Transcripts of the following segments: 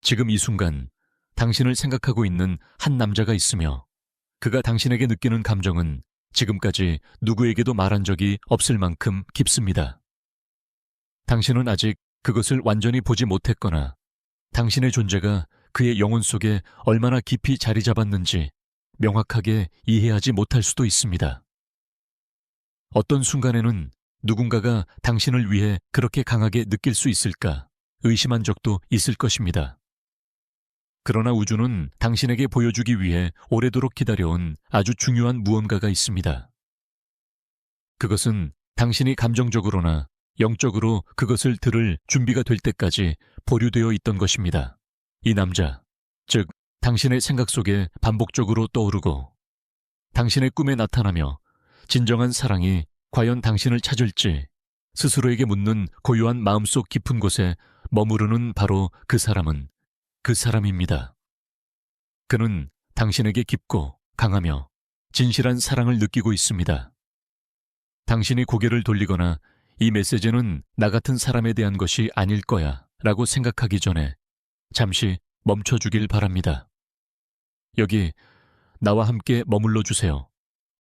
지금 이 순간 당신을 생각하고 있는 한 남자가 있으며 그가 당신에게 느끼는 감정은 지금까지 누구에게도 말한 적이 없을 만큼 깊습니다. 당신은 아직 그것을 완전히 보지 못했거나 당신의 존재가 그의 영혼 속에 얼마나 깊이 자리 잡았는지 명확하게 이해하지 못할 수도 있습니다. 어떤 순간에는 누군가가 당신을 위해 그렇게 강하게 느낄 수 있을까 의심한 적도 있을 것입니다. 그러나 우주는 당신에게 보여주기 위해 오래도록 기다려온 아주 중요한 무언가가 있습니다. 그것은 당신이 감정적으로나 영적으로 그것을 들을 준비가 될 때까지 보류되어 있던 것입니다. 이 남자, 즉 당신의 생각 속에 반복적으로 떠오르고 당신의 꿈에 나타나며 진정한 사랑이 과연 당신을 찾을지 스스로에게 묻는 고요한 마음속 깊은 곳에 머무르는 바로 그 사람은 그 사람입니다. 그는 당신에게 깊고 강하며 진실한 사랑을 느끼고 있습니다. 당신이 고개를 돌리거나 이 메시지는 나 같은 사람에 대한 것이 아닐 거야 라고 생각하기 전에 잠시 멈춰주길 바랍니다. 여기 나와 함께 머물러 주세요.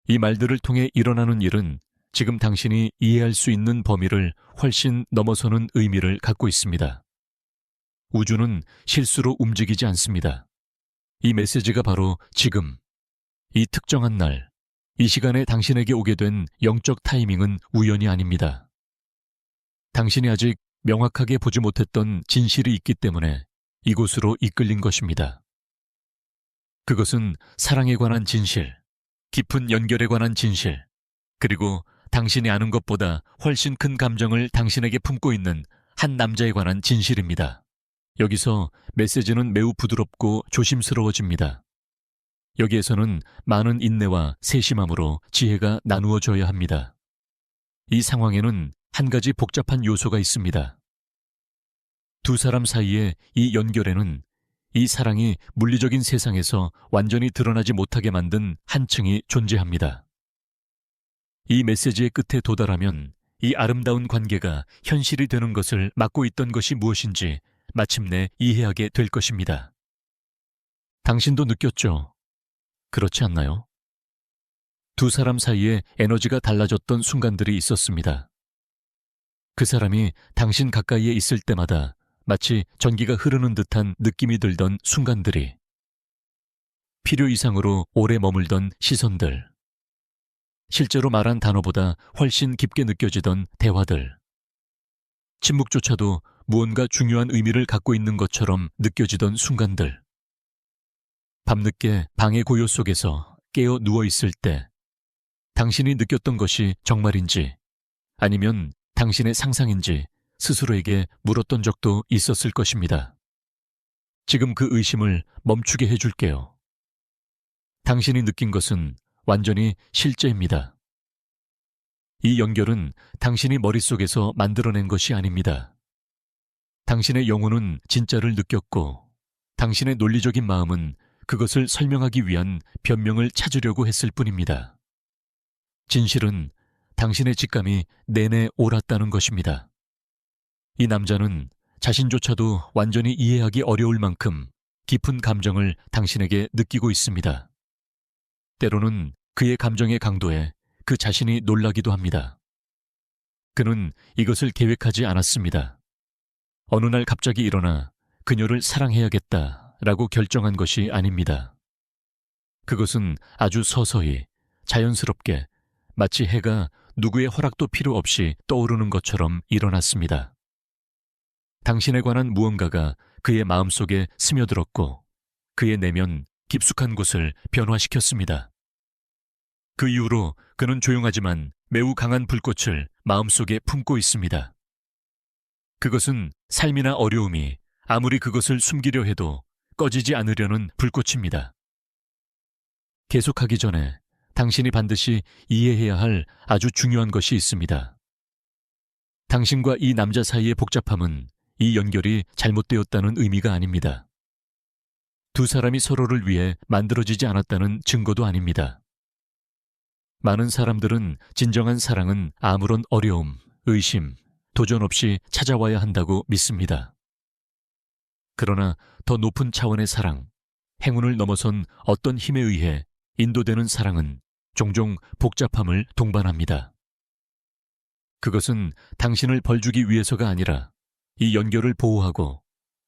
이 말들을 통해 일어나는 일은 지금 당신이 이해할 수 있는 범위를 훨씬 넘어서는 의미를 갖고 있습니다. 우주는 실수로 움직이지 않습니다. 이 메시지가 바로 지금, 이 특정한 날, 이 시간에 당신에게 오게 된 영적 타이밍은 우연이 아닙니다. 당신이 아직 명확하게 보지 못했던 진실이 있기 때문에 이곳으로 이끌린 것입니다. 그것은 사랑에 관한 진실, 깊은 연결에 관한 진실, 그리고 당신이 아는 것보다 훨씬 큰 감정을 당신에게 품고 있는 한 남자에 관한 진실입니다. 여기서 메시지는 매우 부드럽고 조심스러워집니다. 여기에서는 많은 인내와 세심함으로 지혜가 나누어져야 합니다. 이 상황에는 한 가지 복잡한 요소가 있습니다. 두 사람 사이의 이 연결에는 이 사랑이 물리적인 세상에서 완전히 드러나지 못하게 만든 한 층이 존재합니다. 이 메시지의 끝에 도달하면 이 아름다운 관계가 현실이 되는 것을 막고 있던 것이 무엇인지 마침내 이해하게 될 것입니다. 당신도 느꼈죠? 그렇지 않나요? 두 사람 사이에 에너지가 달라졌던 순간들이 있었습니다. 그 사람이 당신 가까이에 있을 때마다 마치 전기가 흐르는 듯한 느낌이 들던 순간들이, 필요 이상으로 오래 머물던 시선들, 실제로 말한 단어보다 훨씬 깊게 느껴지던 대화들, 침묵조차도 무언가 중요한 의미를 갖고 있는 것처럼 느껴지던 순간들, 밤늦게 방의 고요 속에서 깨어 누워있을 때 당신이 느꼈던 것이 정말인지 아니면 당신의 상상인지 스스로에게 물었던 적도 있었을 것입니다. 지금 그 의심을 멈추게 해줄게요. 당신이 느낀 것은 완전히 실제입니다. 이 연결은 당신이 머릿속에서 만들어낸 것이 아닙니다. 당신의 영혼은 진짜를 느꼈고 당신의 논리적인 마음은 그것을 설명하기 위한 변명을 찾으려고 했을 뿐입니다. 진실은 당신의 직감이 내내 옳았다는 것입니다. 이 남자는 자신조차도 완전히 이해하기 어려울 만큼 깊은 감정을 당신에게 느끼고 있습니다. 때로는 그의 감정의 강도에 그 자신이 놀라기도 합니다. 그는 이것을 계획하지 않았습니다. 어느 날 갑자기 일어나 그녀를 사랑해야겠다라고 결정한 것이 아닙니다. 그것은 아주 서서히, 자연스럽게 마치 해가 누구의 허락도 필요 없이 떠오르는 것처럼 일어났습니다. 당신에 관한 무언가가 그의 마음속에 스며들었고 그의 내면 깊숙한 곳을 변화시켰습니다. 그 이후로 그는 조용하지만 매우 강한 불꽃을 마음속에 품고 있습니다. 그것은 삶이나 어려움이 아무리 그것을 숨기려 해도 꺼지지 않으려는 불꽃입니다. 계속하기 전에 당신이 반드시 이해해야 할 아주 중요한 것이 있습니다. 당신과 이 남자 사이의 복잡함은 이 연결이 잘못되었다는 의미가 아닙니다. 두 사람이 서로를 위해 만들어지지 않았다는 증거도 아닙니다. 많은 사람들은 진정한 사랑은 아무런 어려움, 의심, 도전 없이 찾아와야 한다고 믿습니다. 그러나 더 높은 차원의 사랑, 행운을 넘어선 어떤 힘에 의해 인도되는 사랑은 종종 복잡함을 동반합니다. 그것은 당신을 벌주기 위해서가 아니라 이 연결을 보호하고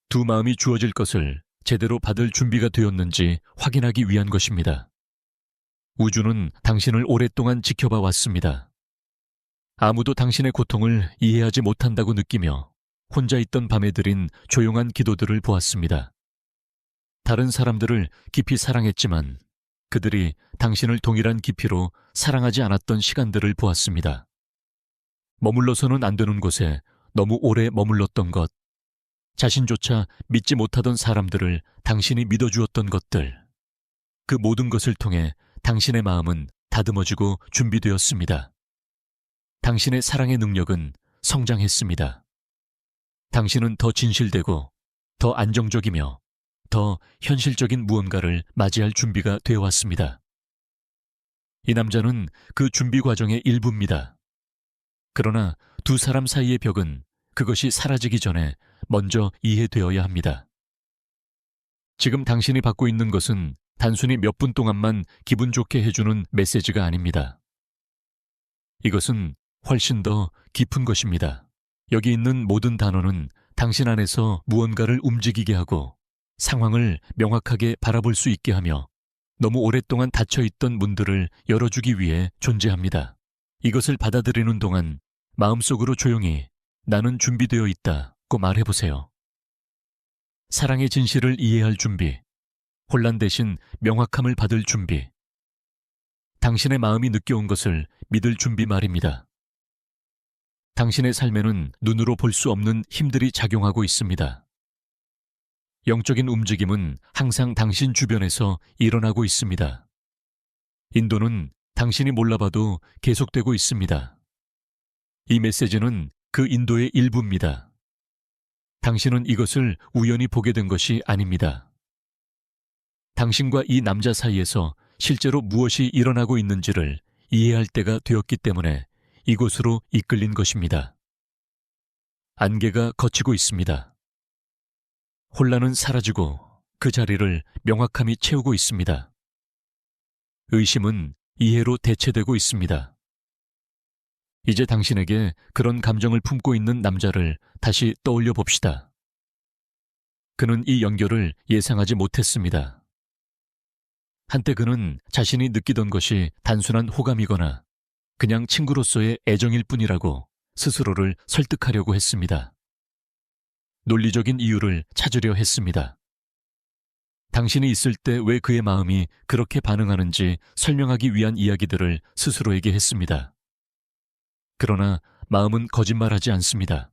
두 마음이 주어질 것을 제대로 받을 준비가 되었는지 확인하기 위한 것입니다. 우주는 당신을 오랫동안 지켜봐 왔습니다. 아무도 당신의 고통을 이해하지 못한다고 느끼며 혼자 있던 밤에 드린 조용한 기도들을 보았습니다. 다른 사람들을 깊이 사랑했지만 그들이 당신을 동일한 깊이로 사랑하지 않았던 시간들을 보았습니다. 머물러서는 안 되는 곳에 너무 오래 머물렀던 것, 자신조차 믿지 못하던 사람들을 당신이 믿어주었던 것들, 그 모든 것을 통해 당신의 마음은 다듬어지고 준비되었습니다. 당신의 사랑의 능력은 성장했습니다. 당신은 더 진실되고 더 안정적이며 더 현실적인 무언가를 맞이할 준비가 되어 왔습니다. 이 남자는 그 준비 과정의 일부입니다. 그러나 두 사람 사이의 벽은 그것이 사라지기 전에 먼저 이해되어야 합니다. 지금 당신이 받고 있는 것은 단순히 몇 분 동안만 기분 좋게 해주는 메시지가 아닙니다. 이것은 훨씬 더 깊은 것입니다. 여기 있는 모든 단어는 당신 안에서 무언가를 움직이게 하고 상황을 명확하게 바라볼 수 있게 하며 너무 오랫동안 닫혀있던 문들을 열어주기 위해 존재합니다. 이것을 받아들이는 동안 마음속으로 조용히 나는 준비되어 있다고 말해보세요. 사랑의 진실을 이해할 준비, 혼란 대신 명확함을 받을 준비, 당신의 마음이 느껴온 것을 믿을 준비 말입니다. 당신의 삶에는 눈으로 볼 수 없는 힘들이 작용하고 있습니다. 영적인 움직임은 항상 당신 주변에서 일어나고 있습니다. 인도는 당신이 몰라봐도 계속되고 있습니다. 이 메시지는 그 인도의 일부입니다. 당신은 이것을 우연히 보게 된 것이 아닙니다. 당신과 이 남자 사이에서 실제로 무엇이 일어나고 있는지를 이해할 때가 되었기 때문에 이곳으로 이끌린 것입니다. 안개가 걷히고 있습니다. 혼란은 사라지고 그 자리를 명확함이 채우고 있습니다. 의심은 이해로 대체되고 있습니다. 이제 당신에게 그런 감정을 품고 있는 남자를 다시 떠올려 봅시다. 그는 이 연결을 예상하지 못했습니다. 한때 그는 자신이 느끼던 것이 단순한 호감이거나 그냥 친구로서의 애정일 뿐이라고 스스로를 설득하려고 했습니다. 논리적인 이유를 찾으려 했습니다. 당신이 있을 때 왜 그의 마음이 그렇게 반응하는지 설명하기 위한 이야기들을 스스로에게 했습니다. 그러나 마음은 거짓말하지 않습니다.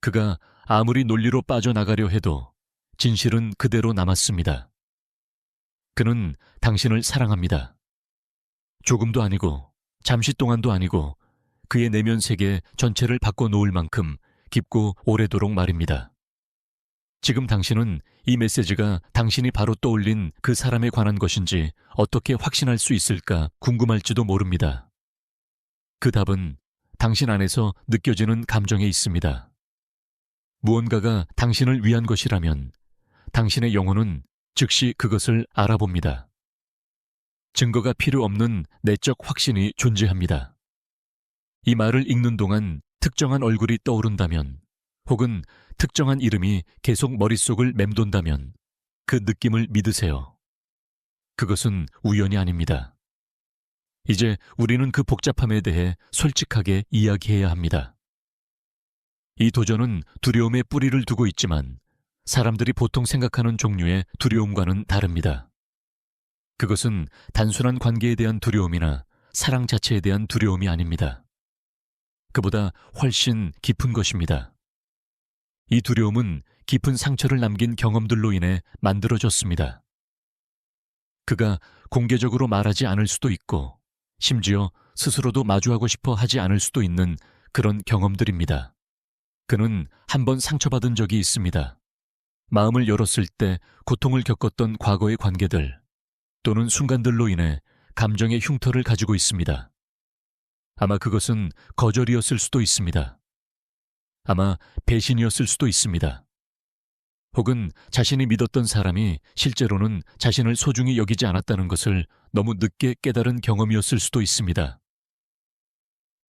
그가 아무리 논리로 빠져나가려 해도 진실은 그대로 남았습니다. 그는 당신을 사랑합니다. 조금도 아니고 잠시 동안도 아니고 그의 내면 세계 전체를 바꿔놓을 만큼 깊고 오래도록 말입니다. 지금 당신은 이 메시지가 당신이 바로 떠올린 그 사람에 관한 것인지 어떻게 확신할 수 있을까 궁금할지도 모릅니다. 그 답은 당신 안에서 느껴지는 감정에 있습니다. 무언가가 당신을 위한 것이라면 당신의 영혼은 즉시 그것을 알아봅니다. 증거가 필요 없는 내적 확신이 존재합니다. 이 말을 읽는 동안 특정한 얼굴이 떠오른다면 혹은 특정한 이름이 계속 머릿속을 맴돈다면 그 느낌을 믿으세요. 그것은 우연이 아닙니다. 이제 우리는 그 복잡함에 대해 솔직하게 이야기해야 합니다. 이 도전은 두려움에 뿌리를 두고 있지만 사람들이 보통 생각하는 종류의 두려움과는 다릅니다. 그것은 단순한 관계에 대한 두려움이나 사랑 자체에 대한 두려움이 아닙니다. 그보다 훨씬 깊은 것입니다. 이 두려움은 깊은 상처를 남긴 경험들로 인해 만들어졌습니다. 그가 공개적으로 말하지 않을 수도 있고 심지어 스스로도 마주하고 싶어 하지 않을 수도 있는 그런 경험들입니다. 그는 한 번 상처받은 적이 있습니다. 마음을 열었을 때 고통을 겪었던 과거의 관계들 또는 순간들로 인해 감정의 흉터를 가지고 있습니다. 아마 그것은 거절이었을 수도 있습니다. 아마 배신이었을 수도 있습니다. 혹은 자신이 믿었던 사람이 실제로는 자신을 소중히 여기지 않았다는 것을 너무 늦게 깨달은 경험이었을 수도 있습니다.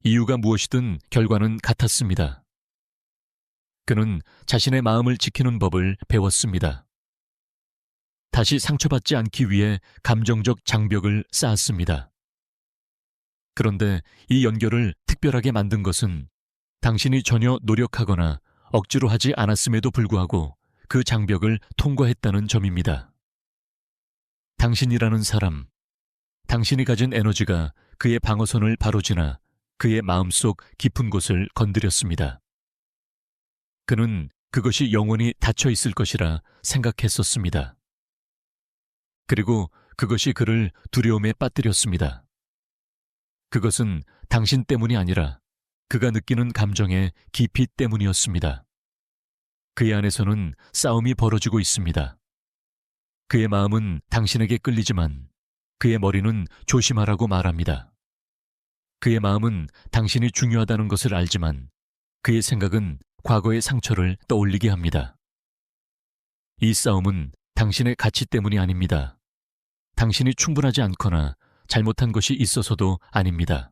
이유가 무엇이든 결과는 같았습니다. 그는 자신의 마음을 지키는 법을 배웠습니다. 다시 상처받지 않기 위해 감정적 장벽을 쌓았습니다. 그런데 이 연결을 특별하게 만든 것은 당신이 전혀 노력하거나 억지로 하지 않았음에도 불구하고 그 장벽을 통과했다는 점입니다. 당신이라는 사람, 당신이 가진 에너지가 그의 방어선을 바로 지나 그의 마음속 깊은 곳을 건드렸습니다. 그는 그것이 영원히 닫혀 있을 것이라 생각했었습니다. 그리고 그것이 그를 두려움에 빠뜨렸습니다. 그것은 당신 때문이 아니라 그가 느끼는 감정의 깊이 때문이었습니다. 그의 안에서는 싸움이 벌어지고 있습니다. 그의 마음은 당신에게 끌리지만 그의 머리는 조심하라고 말합니다. 그의 마음은 당신이 중요하다는 것을 알지만 그의 생각은 과거의 상처를 떠올리게 합니다. 이 싸움은 당신의 가치 때문이 아닙니다. 당신이 충분하지 않거나 잘못한 것이 있어서도 아닙니다.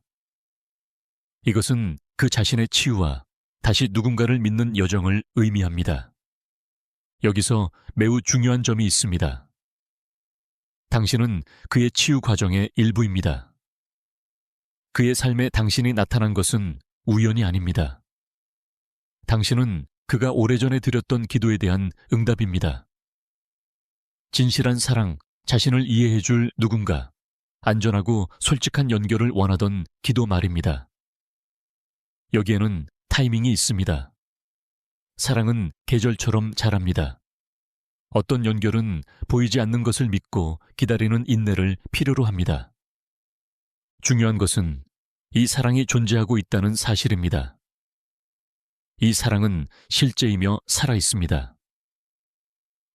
이것은 그 자신의 치유와 다시 누군가를 믿는 여정을 의미합니다. 여기서 매우 중요한 점이 있습니다. 당신은 그의 치유 과정의 일부입니다. 그의 삶에 당신이 나타난 것은 우연이 아닙니다. 당신은 그가 오래전에 드렸던 기도에 대한 응답입니다. 진실한 사랑, 자신을 이해해줄 누군가, 안전하고 솔직한 연결을 원하던 기도 말입니다. 여기에는 타이밍이 있습니다. 사랑은 계절처럼 자랍니다. 어떤 연결은 보이지 않는 것을 믿고 기다리는 인내를 필요로 합니다. 중요한 것은 이 사랑이 존재하고 있다는 사실입니다. 이 사랑은 실제이며 살아있습니다.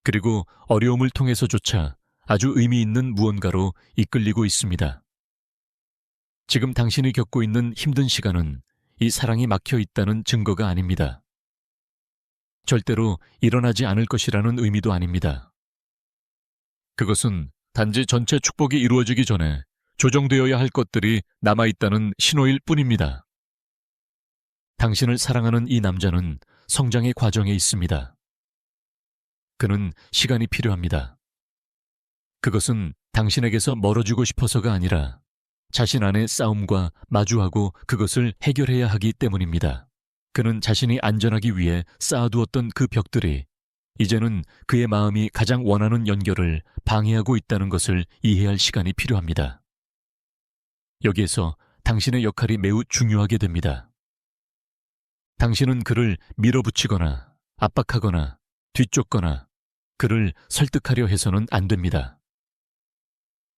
그리고 어려움을 통해서조차 아주 의미 있는 무언가로 이끌리고 있습니다. 지금 당신이 겪고 있는 힘든 시간은 이 사랑이 막혀 있다는 증거가 아닙니다. 절대로 일어나지 않을 것이라는 의미도 아닙니다. 그것은 단지 전체 축복이 이루어지기 전에 조정되어야 할 것들이 남아있다는 신호일 뿐입니다. 당신을 사랑하는 이 남자는 성장의 과정에 있습니다. 그는 시간이 필요합니다. 그것은 당신에게서 멀어지고 싶어서가 아니라 자신 안의 싸움과 마주하고 그것을 해결해야 하기 때문입니다. 그는 자신이 안전하기 위해 쌓아두었던 그 벽들이 이제는 그의 마음이 가장 원하는 연결을 방해하고 있다는 것을 이해할 시간이 필요합니다. 여기에서 당신의 역할이 매우 중요하게 됩니다. 당신은 그를 밀어붙이거나 압박하거나 뒤쫓거나 그를 설득하려 해서는 안 됩니다.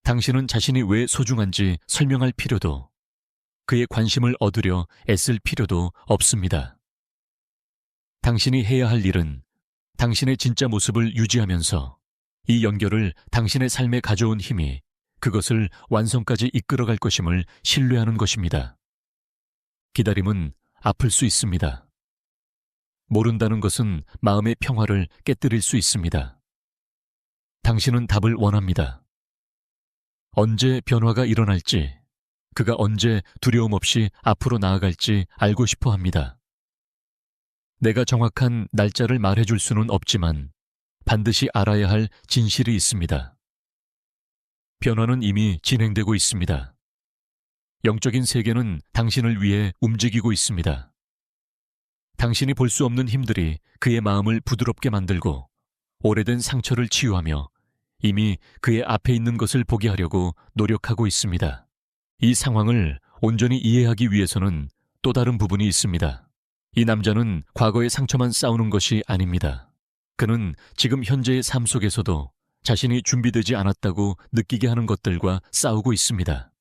당신은 자신이 왜 소중한지 설명할 필요도 그의 관심을 얻으려 애쓸 필요도 없습니다. 당신이 해야 할 일은 당신의 진짜 모습을 유지하면서 이 연결을 당신의 삶에 가져온 힘이 그것을 완성까지 이끌어갈 것임을 신뢰하는 것입니다. 기다림은 아플 수 있습니다. 모른다는 것은 마음의 평화를 깨뜨릴 수 있습니다. 당신은 답을 원합니다. 언제 변화가 일어날지, 그가 언제 두려움 없이 앞으로 나아갈지 알고 싶어 합니다. 내가 정확한 날짜를 말해줄 수는 없지만 반드시 알아야 할 진실이 있습니다. 변화는 이미 진행되고 있습니다. 영적인 세계는 당신을 위해 움직이고 있습니다. 당신이 볼 수 없는 힘들이 그의 마음을 부드럽게 만들고 오래된 상처를 치유하며 이미 그의 앞에 있는 것을 보게 하려고 노력하고 있습니다. 이 상황을 온전히 이해하기 위해서는 또 다른 부분이 있습니다. 이 남자는 과거의 상처만 싸우는 것이 아닙니다. 그는 지금 현재의 삶 속에서도 자신이 준비되지 않았다고 느끼게 하는 것들과 싸우고 있습니다.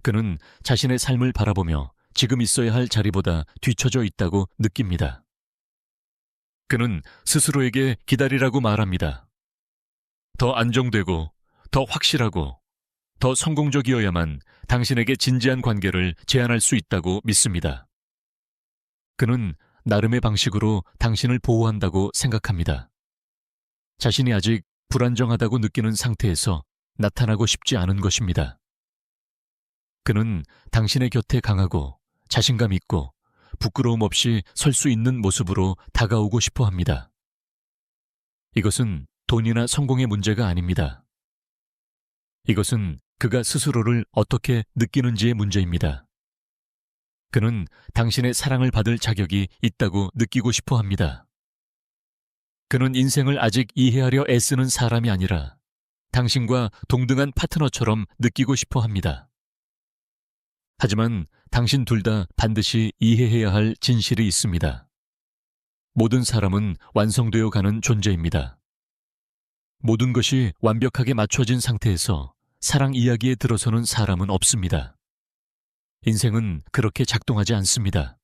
그는 자신의 삶을 바라보며 지금 있어야 할 자리보다 뒤처져 있다고 느낍니다. 그는 스스로에게 기다리라고 말합니다. 더 안정되고, 더 확실하고, 더 성공적이어야만 당신에게 진지한 관계를 제안할 수 있다고 믿습니다. 그는 나름의 방식으로 당신을 보호한다고 생각합니다. 자신이 아직 불안정하다고 느끼는 상태에서 나타나고 싶지 않은 것입니다. 그는 당신의 곁에 강하고 자신감 있고 부끄러움 없이 설 수 있는 모습으로 다가오고 싶어 합니다. 이것은 돈이나 성공의 문제가 아닙니다. 이것은 그가 스스로를 어떻게 느끼는지의 문제입니다. 그는 당신의 사랑을 받을 자격이 있다고 느끼고 싶어 합니다. 그는 인생을 아직 이해하려 애쓰는 사람이 아니라 당신과 동등한 파트너처럼 느끼고 싶어 합니다. 하지만 당신 둘 다 반드시 이해해야 할 진실이 있습니다. 모든 사람은 완성되어 가는 존재입니다. 모든 것이 완벽하게 맞춰진 상태에서 사랑 이야기에 들어서는 사람은 없습니다. 인생은 그렇게 작동하지 않습니다.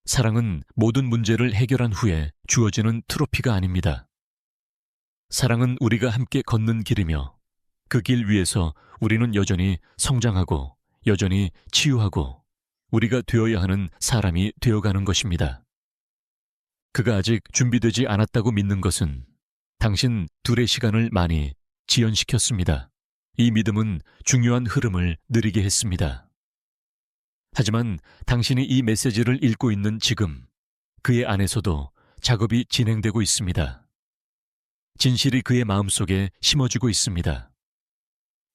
사랑은 모든 문제를 해결한 후에 주어지는 트로피가 아닙니다. 사랑은 우리가 함께 걷는 길이며 그 길 위에서 우리는 여전히 성장하고 여전히 치유하고 우리가 되어야 하는 사람이 되어가는 것입니다. 그가 아직 준비되지 않았다고 믿는 것은 당신 둘의 시간을 많이 지연시켰습니다. 이 믿음은 중요한 흐름을 느리게 했습니다. 하지만 당신이 이 메시지를 읽고 있는 지금 그의 안에서도 작업이 진행되고 있습니다. 진실이 그의 마음속에 심어지고 있습니다.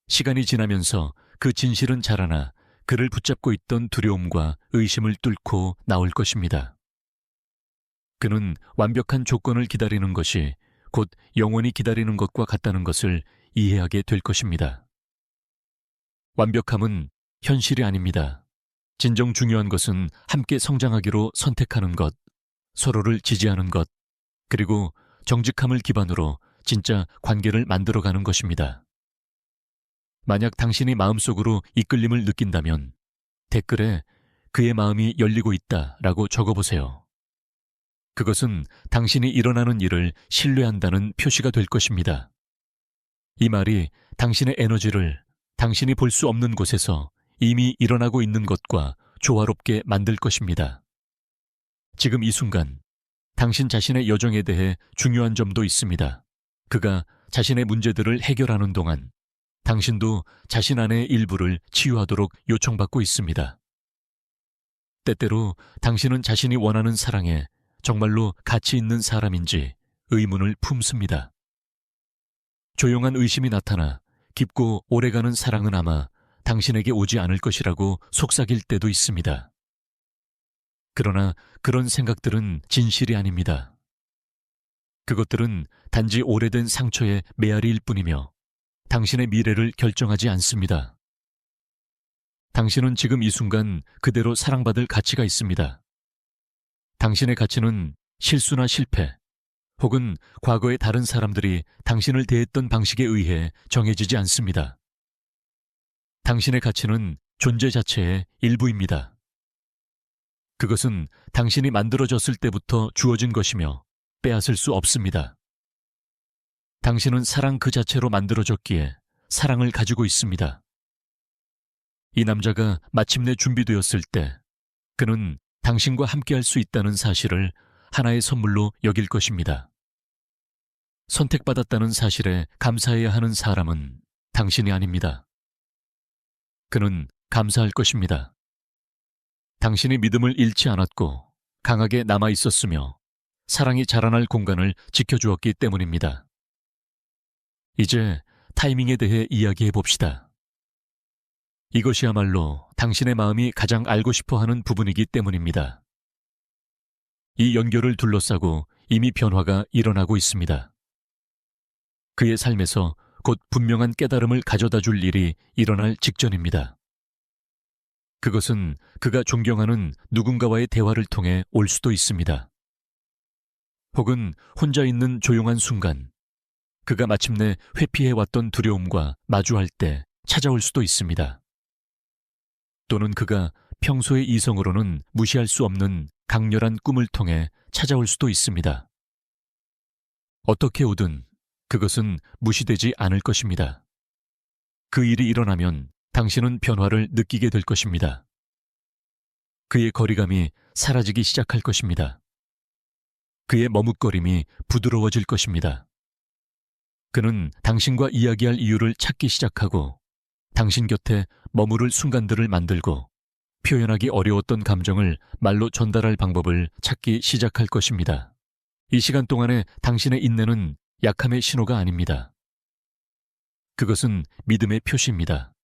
시간이 지나면서 그 진실은 자라나 그를 붙잡고 있던 두려움과 의심을 뚫고 나올 것입니다. 그는 완벽한 조건을 기다리는 것이 곧 영원히 기다리는 것과 같다는 것을 이해하게 될 것입니다. 완벽함은 현실이 아닙니다. 진정 중요한 것은 함께 성장하기로 선택하는 것, 서로를 지지하는 것, 그리고 정직함을 기반으로 진짜 관계를 만들어가는 것입니다. 만약 당신이 마음속으로 이끌림을 느낀다면 댓글에 그의 마음이 열리고 있다라고 적어보세요. 그것은 당신이 일어나는 일을 신뢰한다는 표시가 될 것입니다. 이 말이 당신의 에너지를 당신이 볼 수 없는 곳에서 이미 일어나고 있는 것과 조화롭게 만들 것입니다. 지금 이 순간 당신 자신의 여정에 대해 중요한 점도 있습니다. 그가 자신의 문제들을 해결하는 동안 당신도 자신 안의 일부를 치유하도록 요청받고 있습니다. 때때로 당신은 자신이 원하는 사랑에 정말로 가치 있는 사람인지 의문을 품습니다. 조용한 의심이 나타나 깊고 오래가는 사랑은 아마 당신에게 오지 않을 것이라고 속삭일 때도 있습니다. 그러나 그런 생각들은 진실이 아닙니다. 그것들은 단지 오래된 상처의 메아리일 뿐이며 당신의 미래를 결정하지 않습니다. 당신은 지금 이 순간 그대로 사랑받을 가치가 있습니다. 당신의 가치는 실수나 실패, 혹은 과거의 다른 사람들이 당신을 대했던 방식에 의해 정해지지 않습니다. 당신의 가치는 존재 자체의 일부입니다. 그것은 당신이 만들어졌을 때부터 주어진 것이며 빼앗을 수 없습니다. 당신은 사랑 그 자체로 만들어졌기에 사랑을 가지고 있습니다. 이 남자가 마침내 준비되었을 때 그는 당신과 함께할 수 있다는 사실을 하나의 선물로 여길 것입니다. 선택받았다는 사실에 감사해야 하는 사람은 당신이 아닙니다. 그는 감사할 것입니다. 당신이 믿음을 잃지 않았고 강하게 남아 있었으며 사랑이 자라날 공간을 지켜주었기 때문입니다. 이제 타이밍에 대해 이야기해 봅시다. 이것이야말로 당신의 마음이 가장 알고 싶어 하는 부분이기 때문입니다. 이 연결을 둘러싸고 이미 변화가 일어나고 있습니다. 그의 삶에서 곧 분명한 깨달음을 가져다 줄 일이 일어날 직전입니다. 그것은 그가 존경하는 누군가와의 대화를 통해 올 수도 있습니다. 혹은 혼자 있는 조용한 순간, 그가 마침내 회피해왔던 두려움과 마주할 때 찾아올 수도 있습니다. 또는 그가 평소의 이성으로는 무시할 수 없는 강렬한 꿈을 통해 찾아올 수도 있습니다. 어떻게 오든 그것은 무시되지 않을 것입니다. 그 일이 일어나면 당신은 변화를 느끼게 될 것입니다. 그의 거리감이 사라지기 시작할 것입니다. 그의 머뭇거림이 부드러워질 것입니다. 그는 당신과 이야기할 이유를 찾기 시작하고 당신 곁에 머무를 순간들을 만들고 표현하기 어려웠던 감정을 말로 전달할 방법을 찾기 시작할 것입니다. 이 시간 동안에 당신의 인내는 약함의 신호가 아닙니다. 그것은 믿음의 표시입니다.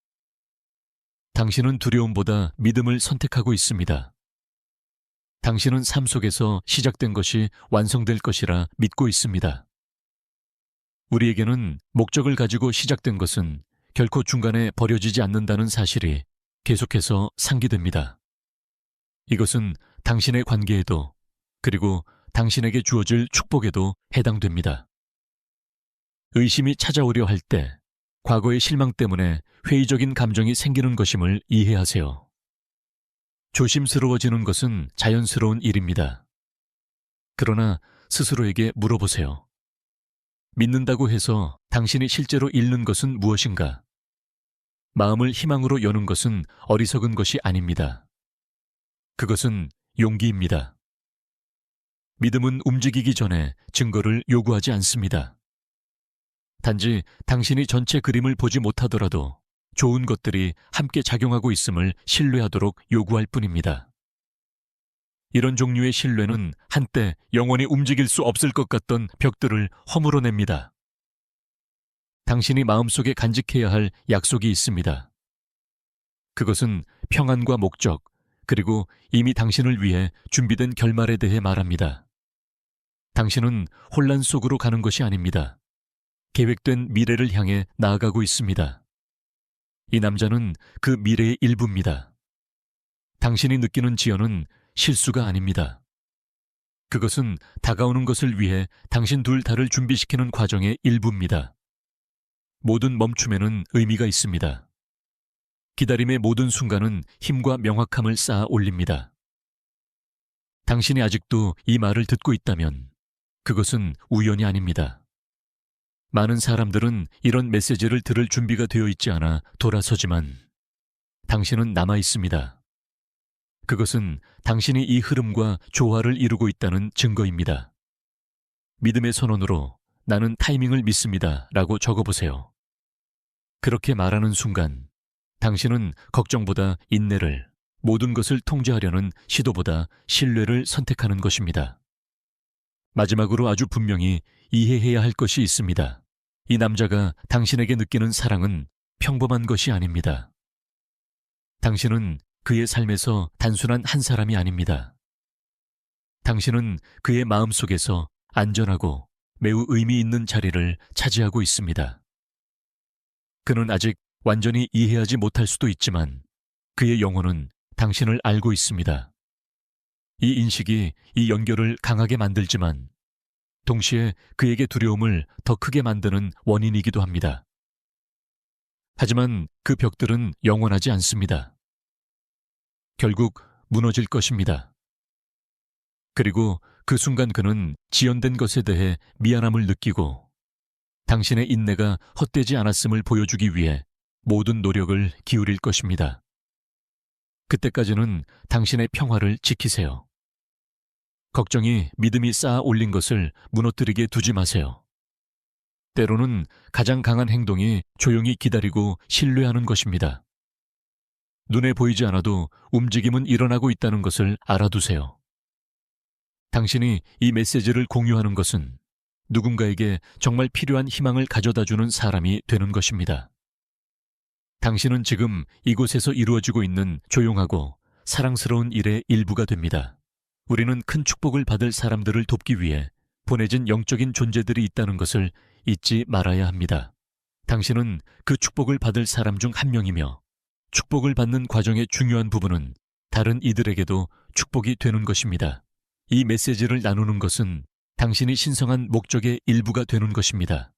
당신은 두려움보다 믿음을 선택하고 있습니다. 당신은 삶 속에서 시작된 것이 완성될 것이라 믿고 있습니다. 우리에게는 목적을 가지고 시작된 것은 결코 중간에 버려지지 않는다는 사실이 계속해서 상기됩니다. 이것은 당신의 관계에도 그리고 당신에게 주어질 축복에도 해당됩니다. 의심이 찾아오려 할 때 과거의 실망 때문에 회의적인 감정이 생기는 것임을 이해하세요. 조심스러워지는 것은 자연스러운 일입니다. 그러나 스스로에게 물어보세요. 믿는다고 해서 당신이 실제로 잃는 것은 무엇인가? 마음을 희망으로 여는 것은 어리석은 것이 아닙니다. 그것은 용기입니다. 믿음은 움직이기 전에 증거를 요구하지 않습니다. 단지 당신이 전체 그림을 보지 못하더라도 좋은 것들이 함께 작용하고 있음을 신뢰하도록 요구할 뿐입니다. 이런 종류의 신뢰는 한때 영원히 움직일 수 없을 것 같던 벽들을 허물어냅니다. 당신이 마음속에 간직해야 할 약속이 있습니다. 그것은 평안과 목적, 그리고 이미 당신을 위해 준비된 결말에 대해 말합니다. 당신은 혼란 속으로 가는 것이 아닙니다. 계획된 미래를 향해 나아가고 있습니다. 이 남자는 그 미래의 일부입니다. 당신이 느끼는 지연은 실수가 아닙니다. 그것은 다가오는 것을 위해 당신 둘 다를 준비시키는 과정의 일부입니다. 모든 멈춤에는 의미가 있습니다. 기다림의 모든 순간은 힘과 명확함을 쌓아 올립니다. 당신이 아직도 이 말을 듣고 있다면 그것은 우연이 아닙니다. 많은 사람들은 이런 메시지를 들을 준비가 되어 있지 않아 돌아서지만 당신은 남아 있습니다. 그것은 당신이 이 흐름과 조화를 이루고 있다는 증거입니다. 믿음의 선언으로 나는 타이밍을 믿습니다 라고 적어보세요. 그렇게 말하는 순간 당신은 걱정보다 인내를, 모든 것을 통제하려는 시도보다 신뢰를 선택하는 것입니다. 마지막으로 아주 분명히 이해해야 할 것이 있습니다. 이 남자가 당신에게 느끼는 사랑은 평범한 것이 아닙니다. 당신은 그의 삶에서 단순한 한 사람이 아닙니다. 당신은 그의 마음속에서 안전하고 매우 의미 있는 자리를 차지하고 있습니다. 그는 아직 완전히 이해하지 못할 수도 있지만 그의 영혼은 당신을 알고 있습니다. 이 인식이 이 연결을 강하게 만들지만 동시에 그에게 두려움을 더 크게 만드는 원인이기도 합니다. 하지만 그 벽들은 영원하지 않습니다. 결국 무너질 것입니다. 그리고 그 순간 그는 지연된 것에 대해 미안함을 느끼고 당신의 인내가 헛되지 않았음을 보여주기 위해 모든 노력을 기울일 것입니다. 그때까지는 당신의 평화를 지키세요. 걱정이 믿음이 쌓아 올린 것을 무너뜨리게 두지 마세요. 때로는 가장 강한 행동이 조용히 기다리고 신뢰하는 것입니다. 눈에 보이지 않아도 움직임은 일어나고 있다는 것을 알아두세요. 당신이 이 메시지를 공유하는 것은 누군가에게 정말 필요한 희망을 가져다주는 사람이 되는 것입니다. 당신은 지금 이곳에서 이루어지고 있는 조용하고 사랑스러운 일의 일부가 됩니다. 우리는 큰 축복을 받을 사람들을 돕기 위해 보내진 영적인 존재들이 있다는 것을 잊지 말아야 합니다. 당신은 그 축복을 받을 사람 중 한 명이며 축복을 받는 과정의 중요한 부분은 다른 이들에게도 축복이 되는 것입니다. 이 메시지를 나누는 것은 당신이 신성한 목적의 일부가 되는 것입니다.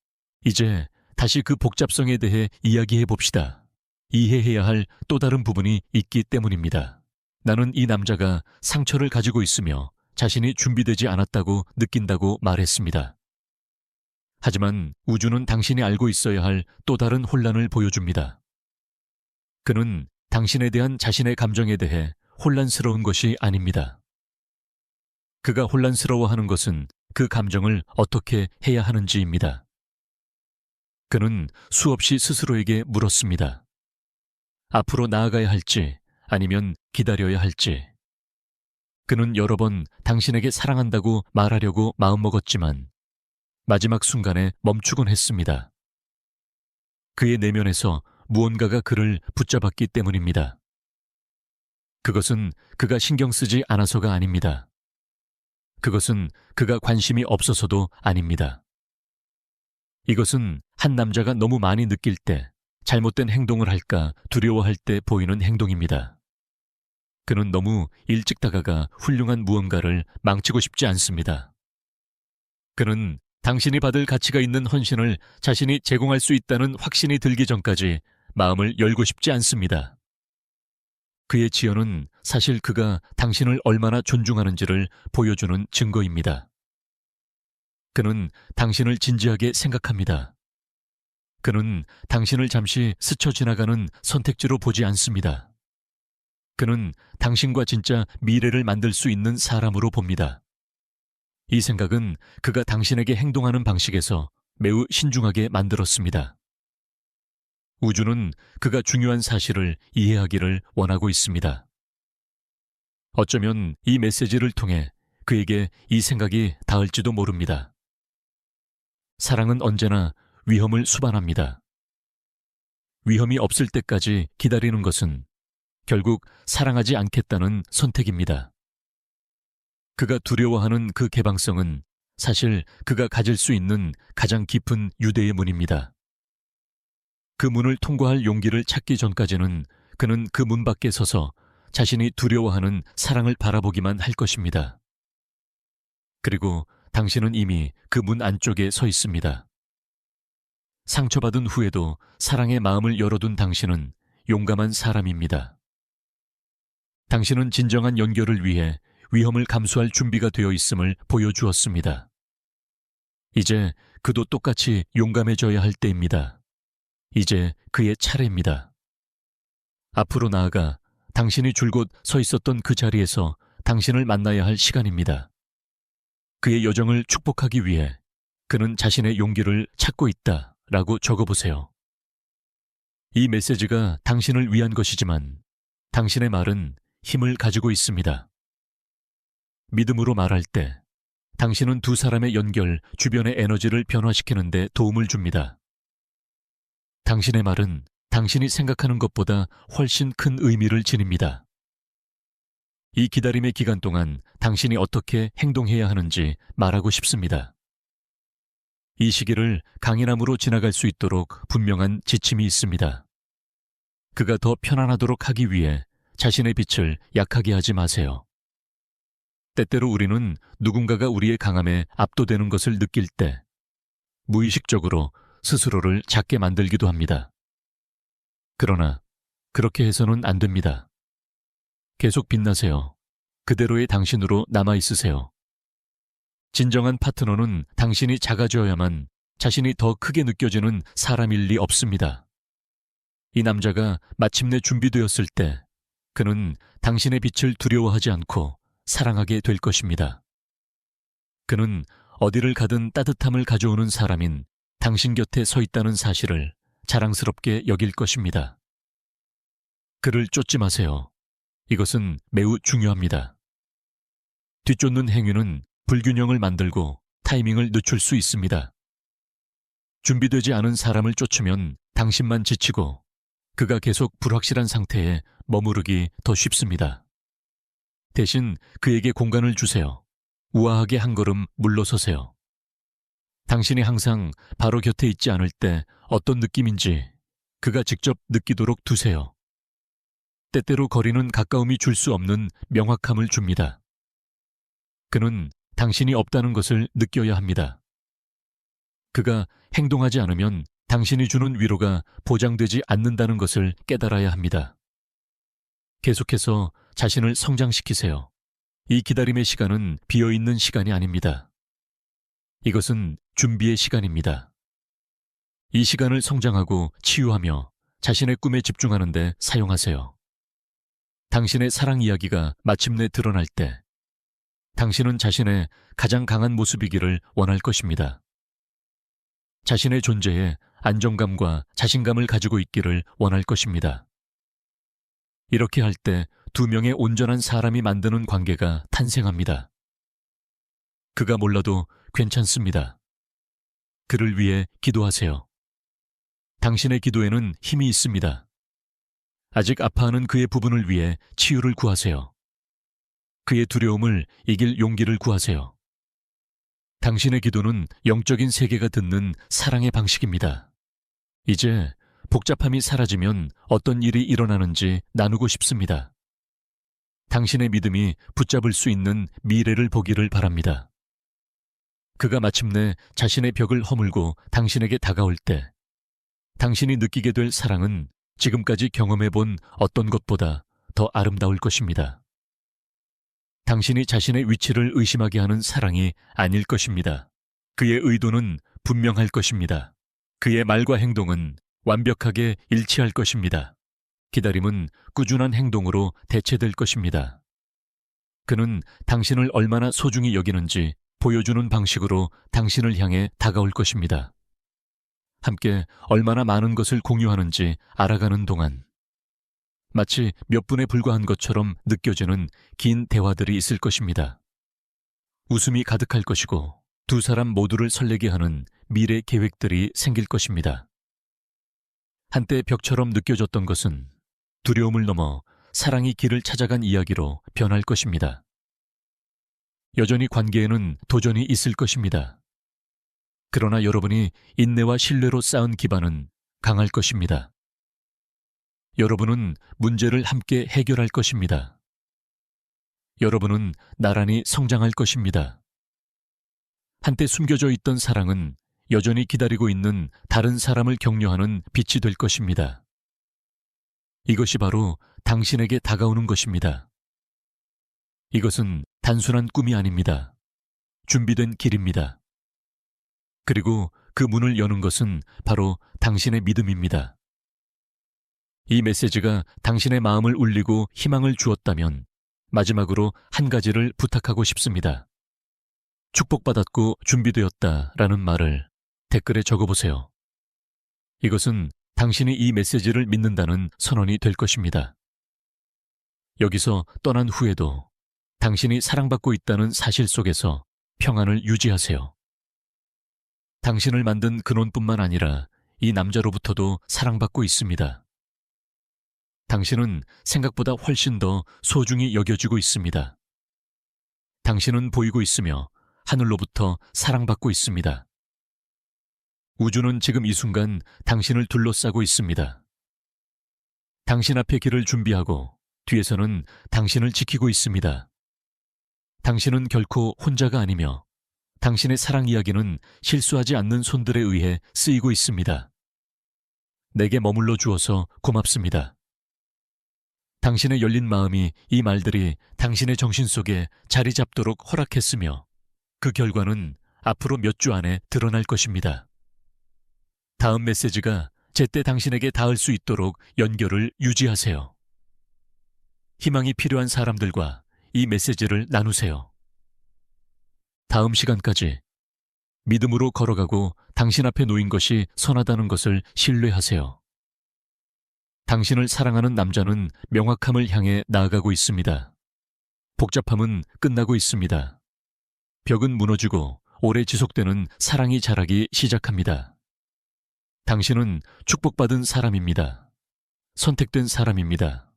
이제 다시 그 복잡성에 대해 이야기해 봅시다. 이해해야 할 또 다른 부분이 있기 때문입니다. 나는 이 남자가 상처를 가지고 있으며 자신이 준비되지 않았다고 느낀다고 말했습니다. 하지만 우주는 당신이 알고 있어야 할 또 다른 혼란을 보여줍니다. 그는 당신에 대한 자신의 감정에 대해 혼란스러운 것이 아닙니다. 그가 혼란스러워하는 것은 그 감정을 어떻게 해야 하는지입니다. 그는 수없이 스스로에게 물었습니다. 앞으로 나아가야 할지 아니면 기다려야 할지. 그는 여러 번 당신에게 사랑한다고 말하려고 마음먹었지만 마지막 순간에 멈추곤 했습니다. 그의 내면에서 무언가가 그를 붙잡았기 때문입니다. 그것은 그가 신경 쓰지 않아서가 아닙니다. 그것은 그가 관심이 없어서도 아닙니다. 이것은 한 남자가 너무 많이 느낄 때 잘못된 행동을 할까 두려워할 때 보이는 행동입니다. 그는 너무 일찍 다가가 훌륭한 무언가를 망치고 싶지 않습니다. 그는 당신이 받을 가치가 있는 헌신을 자신이 제공할 수 있다는 확신이 들기 전까지 마음을 열고 싶지 않습니다. 그의 지연은 사실 그가 당신을 얼마나 존중하는지를 보여주는 증거입니다. 그는 당신을 진지하게 생각합니다. 그는 당신을 잠시 스쳐 지나가는 선택지로 보지 않습니다. 그는 당신과 진짜 미래를 만들 수 있는 사람으로 봅니다. 이 생각은 그가 당신에게 행동하는 방식에서 매우 신중하게 만들었습니다. 우주는 그가 중요한 사실을 이해하기를 원하고 있습니다. 어쩌면 이 메시지를 통해 그에게 이 생각이 닿을지도 모릅니다. 사랑은 언제나 위험을 수반합니다. 위험이 없을 때까지 기다리는 것은 결국 사랑하지 않겠다는 선택입니다. 그가 두려워하는 그 개방성은 사실 그가 가질 수 있는 가장 깊은 유대의 문입니다. 그 문을 통과할 용기를 찾기 전까지는 그는 그 문 밖에 서서 자신이 두려워하는 사랑을 바라보기만 할 것입니다. 그리고 당신은 이미 그 문 안쪽에 서 있습니다. 상처받은 후에도 사랑의 마음을 열어둔 당신은 용감한 사람입니다. 당신은 진정한 연결을 위해 위험을 감수할 준비가 되어 있음을 보여주었습니다. 이제 그도 똑같이 용감해져야 할 때입니다. 이제 그의 차례입니다. 앞으로 나아가 당신이 줄곧 서 있었던 그 자리에서 당신을 만나야 할 시간입니다. 그의 여정을 축복하기 위해 그는 자신의 용기를 찾고 있다라고 적어보세요. 이 메시지가 당신을 위한 것이지만 당신의 말은 힘을 가지고 있습니다. 믿음으로 말할 때 당신은 두 사람의 연결, 주변의 에너지를 변화시키는 데 도움을 줍니다. 당신의 말은 당신이 생각하는 것보다 훨씬 큰 의미를 지닙니다. 이 기다림의 기간 동안 당신이 어떻게 행동해야 하는지 말하고 싶습니다. 이 시기를 강인함으로 지나갈 수 있도록 분명한 지침이 있습니다. 그가 더 편안하도록 하기 위해 자신의 빛을 약하게 하지 마세요. 때때로 우리는 누군가가 우리의 강함에 압도되는 것을 느낄 때 무의식적으로 스스로를 작게 만들기도 합니다. 그러나 그렇게 해서는 안 됩니다. 계속 빛나세요. 그대로의 당신으로 남아있으세요. 진정한 파트너는 당신이 작아져야만 자신이 더 크게 느껴지는 사람일 리 없습니다. 이 남자가 마침내 준비되었을 때 그는 당신의 빛을 두려워하지 않고 사랑하게 될 것입니다. 그는 어디를 가든 따뜻함을 가져오는 사람인 당신 곁에 서 있다는 사실을 자랑스럽게 여길 것입니다. 그를 쫓지 마세요. 이것은 매우 중요합니다. 뒤쫓는 행위는 불균형을 만들고 타이밍을 늦출 수 있습니다. 준비되지 않은 사람을 쫓으면 당신만 지치고 그가 계속 불확실한 상태에 머무르기 더 쉽습니다. 대신 그에게 공간을 주세요. 우아하게 한 걸음 물러서세요. 당신이 항상 바로 곁에 있지 않을 때 어떤 느낌인지 그가 직접 느끼도록 두세요. 때때로 거리는 가까움이 줄 수 없는 명확함을 줍니다. 그는 당신이 없다는 것을 느껴야 합니다. 그가 행동하지 않으면 당신이 주는 위로가 보장되지 않는다는 것을 깨달아야 합니다. 계속해서 자신을 성장시키세요. 이 기다림의 시간은 비어있는 시간이 아닙니다. 이것은 준비의 시간입니다. 이 시간을 성장하고 치유하며 자신의 꿈에 집중하는 데 사용하세요. 당신의 사랑 이야기가 마침내 드러날 때 당신은 자신의 가장 강한 모습이기를 원할 것입니다. 자신의 존재에 안정감과 자신감을 가지고 있기를 원할 것입니다. 이렇게 할 때 두 명의 온전한 사람이 만드는 관계가 탄생합니다. 그가 몰라도 괜찮습니다. 그를 위해 기도하세요. 당신의 기도에는 힘이 있습니다. 아직 아파하는 그의 부분을 위해 치유를 구하세요. 그의 두려움을 이길 용기를 구하세요. 당신의 기도는 영적인 세계가 듣는 사랑의 방식입니다. 이제 복잡함이 사라지면 어떤 일이 일어나는지 나누고 싶습니다. 당신의 믿음이 붙잡을 수 있는 미래를 보기를 바랍니다. 그가 마침내 자신의 벽을 허물고 당신에게 다가올 때 당신이 느끼게 될 사랑은 지금까지 경험해 본 어떤 것보다 더 아름다울 것입니다. 당신이 자신의 위치를 의심하게 하는 사랑이 아닐 것입니다. 그의 의도는 분명할 것입니다. 그의 말과 행동은 완벽하게 일치할 것입니다. 기다림은 꾸준한 행동으로 대체될 것입니다. 그는 당신을 얼마나 소중히 여기는지 보여주는 방식으로 당신을 향해 다가올 것입니다. 함께 얼마나 많은 것을 공유하는지 알아가는 동안 마치 몇 분에 불과한 것처럼 느껴지는 긴 대화들이 있을 것입니다. 웃음이 가득할 것이고 두 사람 모두를 설레게 하는 미래 계획들이 생길 것입니다. 한때 벽처럼 느껴졌던 것은 두려움을 넘어 사랑이 길을 찾아간 이야기로 변할 것입니다. 여전히 관계에는 도전이 있을 것입니다. 그러나 여러분이 인내와 신뢰로 쌓은 기반은 강할 것입니다. 여러분은 문제를 함께 해결할 것입니다. 여러분은 나란히 성장할 것입니다. 한때 숨겨져 있던 사랑은 여전히 기다리고 있는 다른 사람을 격려하는 빛이 될 것입니다. 이것이 바로 당신에게 다가오는 것입니다. 이것은 단순한 꿈이 아닙니다. 준비된 길입니다. 그리고 그 문을 여는 것은 바로 당신의 믿음입니다. 이 메시지가 당신의 마음을 울리고 희망을 주었다면 마지막으로 한 가지를 부탁하고 싶습니다. 축복받았고 준비되었다라는 말을 댓글에 적어보세요. 이것은 당신이 이 메시지를 믿는다는 선언이 될 것입니다. 여기서 떠난 후에도 당신이 사랑받고 있다는 사실 속에서 평안을 유지하세요. 당신을 만든 근원뿐만 아니라 이 남자로부터도 사랑받고 있습니다. 당신은 생각보다 훨씬 더 소중히 여겨지고 있습니다. 당신은 보이고 있으며 하늘로부터 사랑받고 있습니다. 우주는 지금 이 순간 당신을 둘러싸고 있습니다. 당신 앞에 길을 준비하고 뒤에서는 당신을 지키고 있습니다. 당신은 결코 혼자가 아니며 당신의 사랑 이야기는 실수하지 않는 손들에 의해 쓰이고 있습니다. 내게 머물러 주어서 고맙습니다. 당신의 열린 마음이 이 말들이 당신의 정신 속에 자리 잡도록 허락했으며 그 결과는 앞으로 몇 주 안에 드러날 것입니다. 다음 메시지가 제때 당신에게 닿을 수 있도록 연결을 유지하세요. 희망이 필요한 사람들과 이 메시지를 나누세요. 다음 시간까지 믿음으로 걸어가고 당신 앞에 놓인 것이 선하다는 것을 신뢰하세요. 당신을 사랑하는 남자는 명확함을 향해 나아가고 있습니다. 복잡함은 끝나고 있습니다. 벽은 무너지고 오래 지속되는 사랑이 자라기 시작합니다. 당신은 축복받은 사람입니다. 선택된 사람입니다.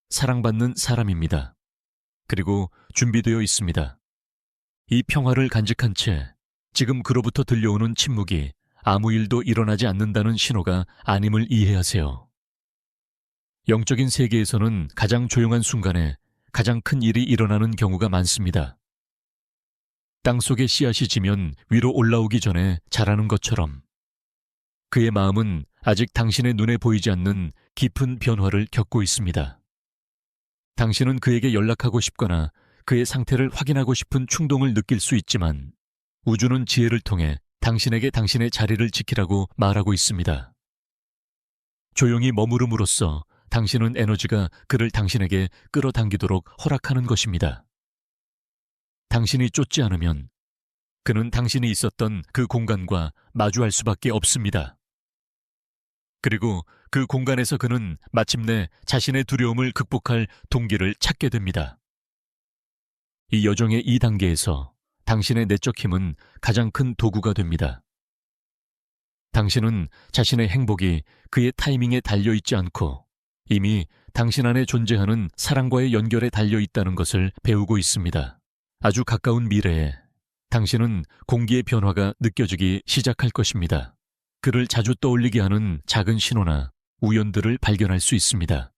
사랑받는 사람입니다. 그리고 준비되어 있습니다. 이 평화를 간직한 채 지금 그로부터 들려오는 침묵이 아무 일도 일어나지 않는다는 신호가 아님을 이해하세요. 영적인 세계에서는 가장 조용한 순간에 가장 큰 일이 일어나는 경우가 많습니다. 땅속에 씨앗이 지면 위로 올라오기 전에 자라는 것처럼 그의 마음은 아직 당신의 눈에 보이지 않는 깊은 변화를 겪고 있습니다. 당신은 그에게 연락하고 싶거나 그의 상태를 확인하고 싶은 충동을 느낄 수 있지만 우주는 지혜를 통해 당신에게 당신의 자리를 지키라고 말하고 있습니다. 조용히 머무름으로써 당신은 에너지가 그를 당신에게 끌어당기도록 허락하는 것입니다. 당신이 쫓지 않으면 그는 당신이 있었던 그 공간과 마주할 수밖에 없습니다. 그리고 그 공간에서 그는 마침내 자신의 두려움을 극복할 동기를 찾게 됩니다. 이 여정의 이 단계에서 당신의 내적 힘은 가장 큰 도구가 됩니다. 당신은 자신의 행복이 그의 타이밍에 달려있지 않고 이미 당신 안에 존재하는 사랑과의 연결에 달려있다는 것을 배우고 있습니다. 아주 가까운 미래에 당신은 공기의 변화가 느껴지기 시작할 것입니다. 그를 자주 떠올리게 하는 작은 신호나 우연들을 발견할 수 있습니다.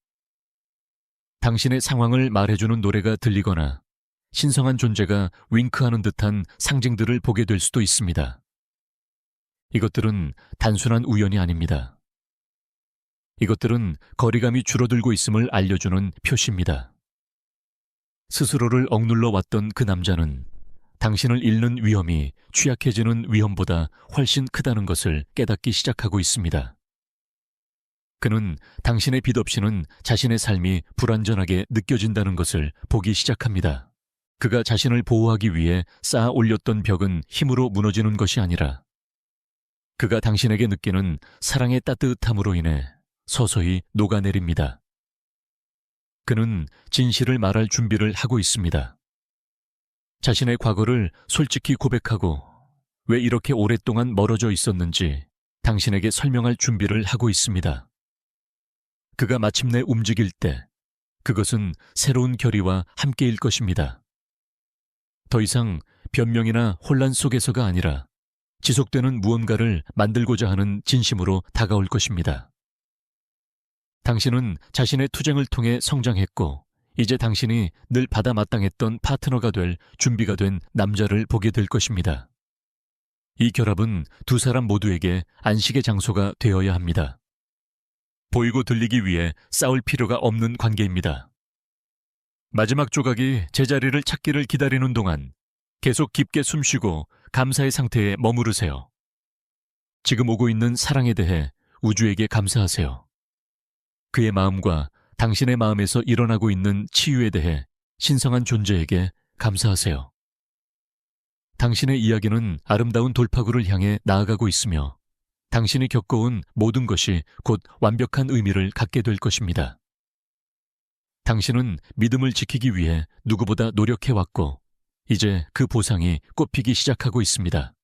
당신의 상황을 말해주는 노래가 들리거나 신성한 존재가 윙크하는 듯한 상징들을 보게 될 수도 있습니다. 이것들은 단순한 우연이 아닙니다. 이것들은 거리감이 줄어들고 있음을 알려주는 표시입니다. 스스로를 억눌러 왔던 그 남자는 당신을 잃는 위험이 취약해지는 위험보다 훨씬 크다는 것을 깨닫기 시작하고 있습니다. 그는 당신의 빛 없이는 자신의 삶이 불완전하게 느껴진다는 것을 보기 시작합니다. 그가 자신을 보호하기 위해 쌓아 올렸던 벽은 힘으로 무너지는 것이 아니라 그가 당신에게 느끼는 사랑의 따뜻함으로 인해 서서히 녹아내립니다. 그는 진실을 말할 준비를 하고 있습니다. 자신의 과거를 솔직히 고백하고 왜 이렇게 오랫동안 멀어져 있었는지 당신에게 설명할 준비를 하고 있습니다. 그가 마침내 움직일 때 그것은 새로운 결의와 함께일 것입니다. 더 이상 변명이나 혼란 속에서가 아니라 지속되는 무언가를 만들고자 하는 진심으로 다가올 것입니다. 당신은 자신의 투쟁을 통해 성장했고 이제 당신이 늘 받아 마땅했던 파트너가 될 준비가 된 남자를 보게 될 것입니다. 이 결합은 두 사람 모두에게 안식의 장소가 되어야 합니다. 보이고 들리기 위해 싸울 필요가 없는 관계입니다. 마지막 조각이 제자리를 찾기를 기다리는 동안 계속 깊게 숨쉬고 감사의 상태에 머무르세요. 지금 오고 있는 사랑에 대해 우주에게 감사하세요. 그의 마음과 당신의 마음에서 일어나고 있는 치유에 대해 신성한 존재에게 감사하세요. 당신의 이야기는 아름다운 돌파구를 향해 나아가고 있으며 당신이 겪어온 모든 것이 곧 완벽한 의미를 갖게 될 것입니다. 당신은 믿음을 지키기 위해 누구보다 노력해왔고 이제 그 보상이 꽃피기 시작하고 있습니다.